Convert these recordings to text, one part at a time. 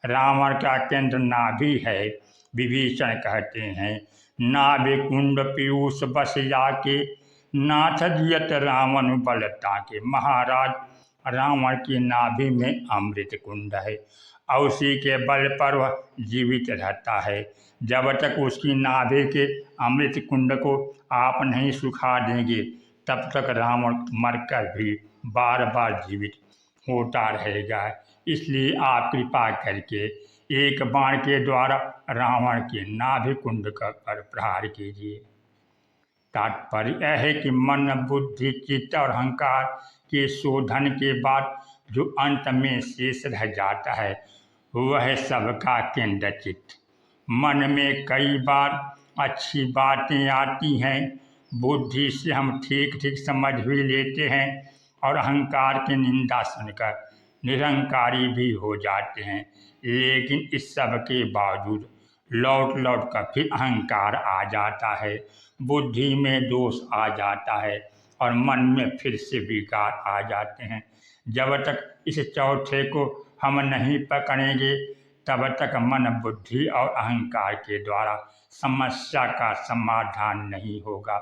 रावण का केंद्र नाभि है। विभीषण कहते हैं, नाभि कुंड पीयूष बस जाके, नाथ जियत रावण बल ताके। महाराज रावण की नाभि में अमृत कुंड है और उसी के बल पर वह जीवित रहता है। जब तक उसकी नाभि के अमृत कुंड को आप नहीं सुखा देंगे, तब तक रावण मरकर भी बार बार जीवित होता रहेगा। इसलिए आप कृपा करके एक बाण के द्वारा रावण के नाभि कुंड पर प्रहार कीजिए। तात्पर्य यह है कि मन, बुद्धि, चित्त और अहंकार के शोधन के बाद जो अंत में शेष रह जाता है वह सबका केंद्र चित्त। मन में कई बार अच्छी बातें आती हैं, बुद्धि से हम ठीक ठीक समझ भी लेते हैं और अहंकार की निंदा सुनकर निरंकारी भी हो जाते हैं। लेकिन इस सब के बावजूद लौट लौट कर फिर अहंकार आ जाता है, बुद्धि में दोष आ जाता है और मन में फिर से विकार आ जाते हैं। जब तक इस चौथे को हम नहीं पकड़ेंगे तब तक मन, बुद्धि और अहंकार के द्वारा समस्या का समाधान नहीं होगा।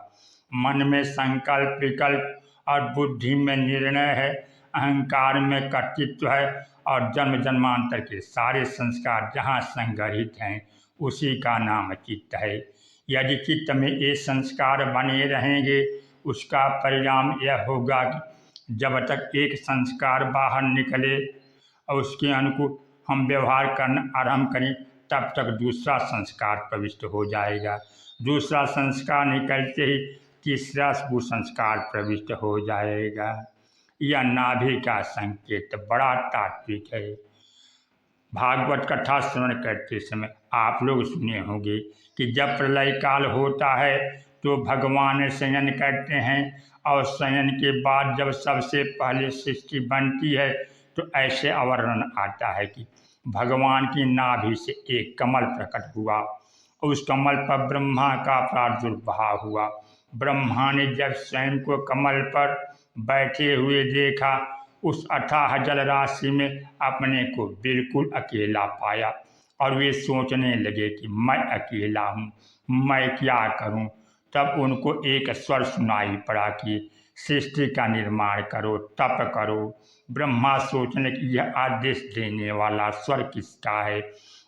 मन में संकल्प, विकल्प और बुद्धि में निर्णय है, अहंकार में कर्तृत्व है और जन्म जन्मांतर के सारे संस्कार जहाँ संग्रहित हैं उसी का नाम चित्त है। यदि चित्त में ये संस्कार बने रहेंगे उसका परिणाम यह होगा कि जब तक एक संस्कार बाहर निकले और उसके अनुकूल हम व्यवहार करना आरंभ करें तब तक दूसरा संस्कार प्रविष्ट हो जाएगा। दूसरा संस्कार निकलते ही तीसरा कुसंस्कार प्रविष्ट हो जाएगा। यह नाभि का संकेत बड़ा तात्विक है। भागवत कथा श्रवण करते समय आप लोग सुने होंगे कि जब प्रलय काल होता है तो भगवान शयन करते हैं और शयन के बाद जब सबसे पहले सृष्टि बनती है तो ऐसे वर्णन आता है कि भगवान की नाभि से एक कमल प्रकट हुआ और उस कमल पर ब्रह्मा का प्रादुर्भाव हुआ। ब्रह्मा ने जब स्वयं को कमल पर बैठे हुए देखा, उस अथाह जल राशि में अपने को बिल्कुल अकेला पाया और वे सोचने लगे कि मैं अकेला हूँ, मैं क्या करूँ। तब उनको एक स्वर सुनाई पड़ा कि सृष्टि का निर्माण करो, तप करो। ब्रह्मा सोचने कि यह आदेश देने वाला स्वर किसका है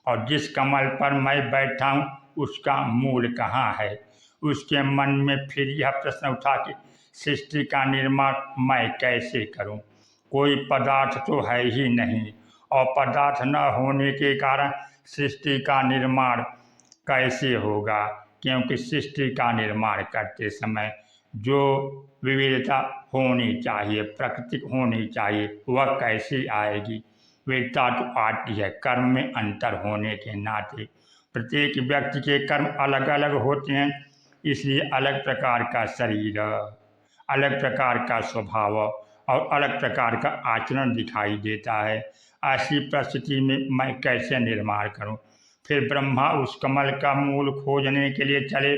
और जिस कमल पर मैं बैठा हूँ उसका मूल कहाँ है। उसके मन में फिर यह प्रश्न उठा कि सृष्टि का निर्माण मैं कैसे करूं। कोई पदार्थ तो है ही नहीं और पदार्थ न होने के कारण सृष्टि का निर्माण कैसे होगा, क्योंकि सृष्टि का निर्माण करते समय जो विविधता होनी चाहिए, प्राकृतिक होनी चाहिए, वह कैसे आएगी। विविधता तो आती है कर्म में अंतर होने के नाते। प्रत्येक व्यक्ति के कर्म अलग अलग होते हैं, इसलिए अलग प्रकार का शरीर, अलग प्रकार का स्वभाव और अलग प्रकार का आचरण दिखाई देता है। ऐसी परिस्थिति में मैं कैसे निर्माण करूं। फिर ब्रह्मा उस कमल का मूल खोजने के लिए चले,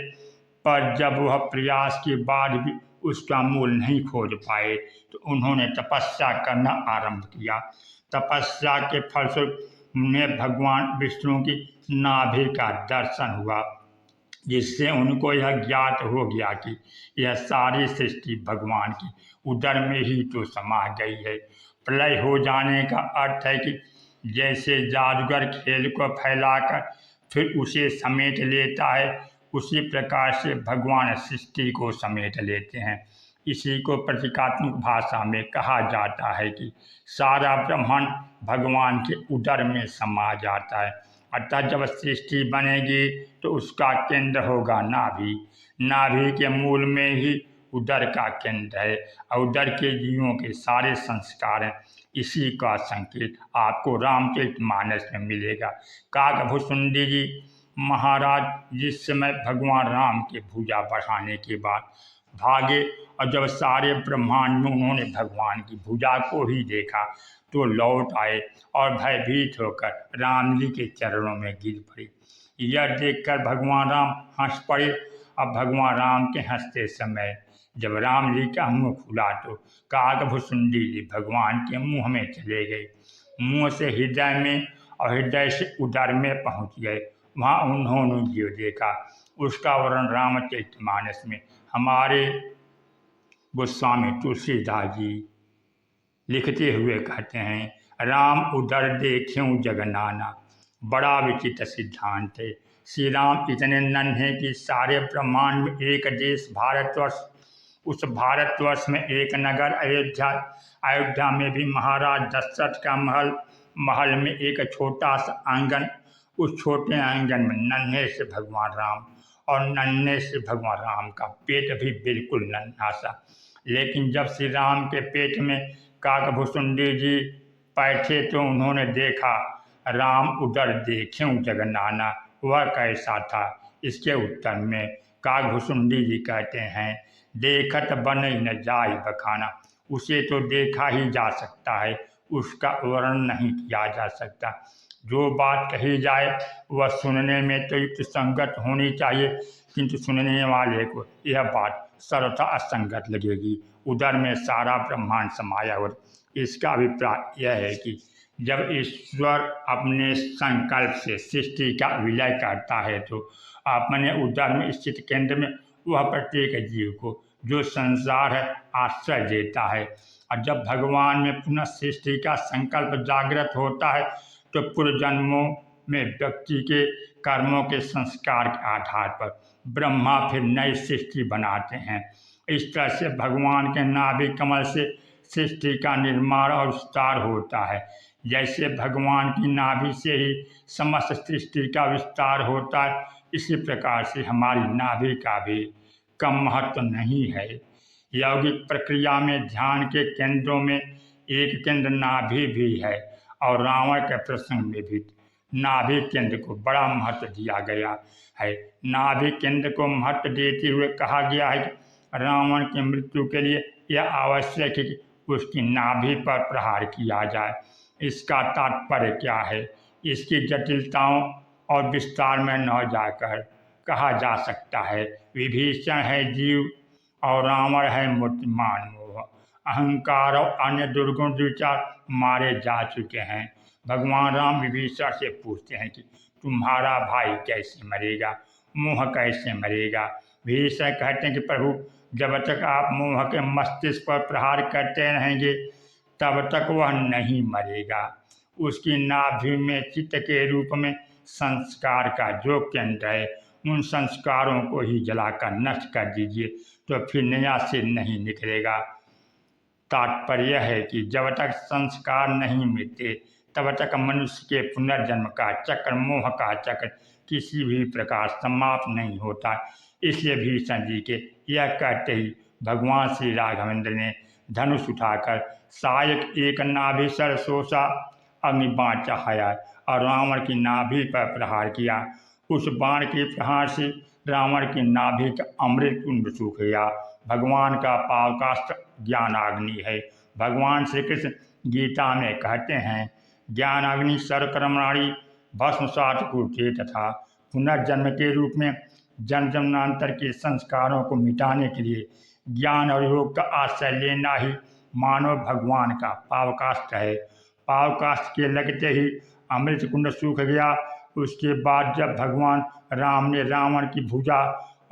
पर जब वह प्रयास के बाद भी उसका मूल नहीं खोज पाए तो उन्होंने तपस्या करना आरंभ किया। तपस्या के फलस्वरूप उन्हें भगवान विष्णु की नाभि का दर्शन हुआ, जिससे उनको यह ज्ञात हो गया कि यह सारी सृष्टि भगवान की उदर में ही तो समा गई है। प्रलय हो जाने का अर्थ है कि जैसे जादूगर खेल को फैलाकर फिर उसे समेट लेता है, उसी प्रकार से भगवान सृष्टि को समेट लेते हैं। इसी को प्रतीकात्मक भाषा में कहा जाता है कि सारा ब्रह्मांड भगवान के उदर में समा जाता है। अर्थात जब सृष्टि बनेगी तो उसका केंद्र होगा नाभि। नाभि के मूल में ही उदर का केंद्र है और उदर के जीवों के सारे संस्कार हैं। इसी का संकेत आपको रामचरितमानस में मिलेगा। काकभुसुंडी जी महाराज जिस समय भगवान राम के भुजा बढ़ाने के बाद भागे और जब सारे ब्रह्मांड में उन्होंने भगवान की भुजा को ही देखा तो लौट आए और भयभीत होकर राम जी के चरणों में गिर पड़े। यह देखकर भगवान राम हंस पड़े और भगवान राम के हंसते समय जब राम जी का मुंह खुला तो काकभुसुंडी जी भगवान के मुंह में चले गए। मुंह से हृदय में और हृदय से उदर में पहुँच गए। वहाँ उन्होंने जो देखा उसका वर्णन रामचरितमानस में हमारे गोस्वामी तुलसीदास जी लिखते हुए कहते हैं, राम उदर देख्यूं जग नाना, बड़ा विचित्र सिद्धांत है। श्री राम इतने नन्हे कि सारे ब्रह्मांड में एक देश भारतवर्ष, उस भारतवर्ष में एक नगर अयोध्या, अयोध्या में भी महाराज दशरथ का महल में एक छोटा सा आंगन, उस छोटे आंगन में नन्हे से भगवान राम, और नन्हे से भगवान राम का पेट भी बिल्कुल नन्हा सा। लेकिन जब श्री राम के पेट में काकभुसुंडी जी बैठे तो उन्होंने देखा, राम उदर देख्यूं जग नाना, वह कैसा था। इसके उत्तर में काकभुसुंडी जी कहते हैं, देखत बनई न जाय बखाना, उसे तो देखा ही जा सकता है, उसका वर्णन नहीं किया जा सकता। जो बात कही जाए वह सुनने में तो युक्त संगत होनी चाहिए, किंतु सुनने वाले को यह बात सर्वथा असंगत लगेगी। उधर में सारा ब्रह्मांड समाया हो। इसका अभिप्राय यह है कि जब ईश्वर अपने संकल्प से सृष्टि का विलय करता है तो अपने उदर में स्थित केंद्र में वह प्रत्येक जीव को जो संसार है आश्रय देता है। और जब भगवान में पुनः सृष्टि का संकल्प जागृत होता है तो पूर्व जन्मों में व्यक्ति के कर्मों के संस्कार के आधार पर ब्रह्मा फिर नई सृष्टि बनाते हैं। इस तरह से भगवान के नाभि कमल से सृष्टि का निर्माण और विस्तार होता है। जैसे भगवान की नाभि से ही समस्त सृष्टि का विस्तार होता है, इसी प्रकार से हमारी नाभि का भी कम महत्व नहीं है। यौगिक प्रक्रिया में ध्यान के केंद्रों में एक केंद्र नाभि भी है, और रावण के प्रसंग में भी नाभि केंद्र को बड़ा महत्व दिया गया है। नाभि केंद्र को महत्व देते हुए कहा गया है कि रावण की मृत्यु के लिए यह आवश्यक है कि उसकी नाभि पर प्रहार किया जाए। इसका तात्पर्य क्या है, इसकी जटिलताओं और विस्तार में न जाकर कहा जा सकता है, विभीषण है जीव और रावण है मूर्तिमान मोह, अहंकार और अन्य दुर्गुण विचार मारे जा चुके हैं। भगवान राम विभीषण से पूछते हैं कि तुम्हारा भाई कैसे मरेगा, मोह कैसे मरेगा। विभीषण कहते हैं कि प्रभु, जब तक आप मोह के मस्तिष्क पर प्रहार करते रहेंगे तब तक वह नहीं मरेगा। उसकी नाभि में चित्त के रूप में संस्कार का जो केंद्र है, उन संस्कारों को ही जलाकर नष्ट कर दीजिए, तो फिर नया सिर नहीं निकलेगा। तात्पर्य है कि जब तक संस्कार नहीं मिटते तब तक मनुष्य के पुनर्जन्म का चक्र, मोह का चक्र किसी भी प्रकार समाप्त नहीं होता। इसलिए भीषण जी के यह कहते ही भगवान श्री राघवेंद्र ने धनुष उठाकर सायक एक नाभि सर सोसा अग्निबाण चढ़ाया और रावण की नाभि पर प्रहार किया। उस बाण के प्रहार से रावण की नाभि का अमृत कुंड सूख गया। भगवान का पावकास्त्र ज्ञानाग्नि है। भगवान श्री कृष्ण गीता में कहते हैं, ज्ञानाग्नि सर्वकर्माणि भस्मसात कुरुते, तथा पुनर्जन्म के रूप में जन्म जन्मांतर के संस्कारों को मिटाने के लिए ज्ञान और योग का आश्रय लेना ही मानव भगवान का पावकास्त्र है। पावकास्त्र के लगते ही अमृत कुंड सूख गया। उसके बाद जब भगवान राम ने रावण की भुजा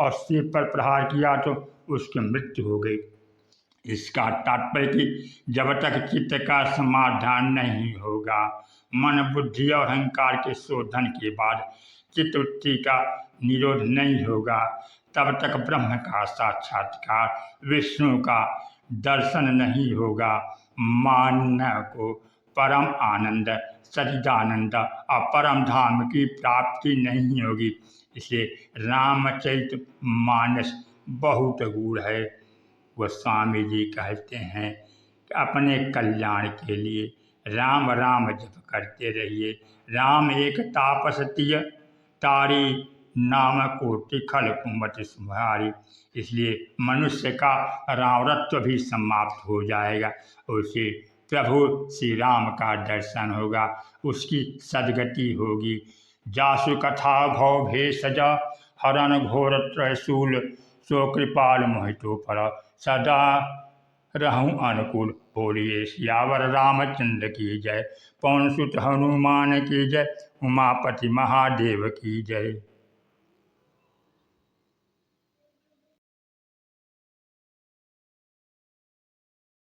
और सिर पर प्रहार किया तो उसकी मृत्यु हो गई। इसका तात्पर्य कि जब तक चित्त का समाधान नहीं होगा, मन, बुद्धि और अहंकार के शोधन के बाद चित्तवृत्ति का निरोध नहीं होगा, तब तक ब्रह्म का साक्षात्कार, विष्णु का दर्शन नहीं होगा। मानव को परम आनंद, सच्चिदानंद और परम धाम की प्राप्ति नहीं होगी। इसलिए रामचरित मानस बहुत गूढ़ है। गोस्वामी जी कहते हैं कि अपने कल्याण के लिए राम राम जप करते रहिए। राम एक तापसतीय तारी, नाम कोटि खल कुमति सुधारी। इसलिए मनुष्य का रावणत्व भी समाप्त हो जाएगा। उसे प्रभु श्री राम का दर्शन होगा, उसकी सदगति होगी। जासु कथा भव भेषज, हरण घोर त्रयशूल, सो कृपाल मोहितो पर, सदा रहूं अनुकूल। बोलिए सियावर रामचंद्र की जय। पवन सुत हनुमान की जय। उमापति महादेव की जय।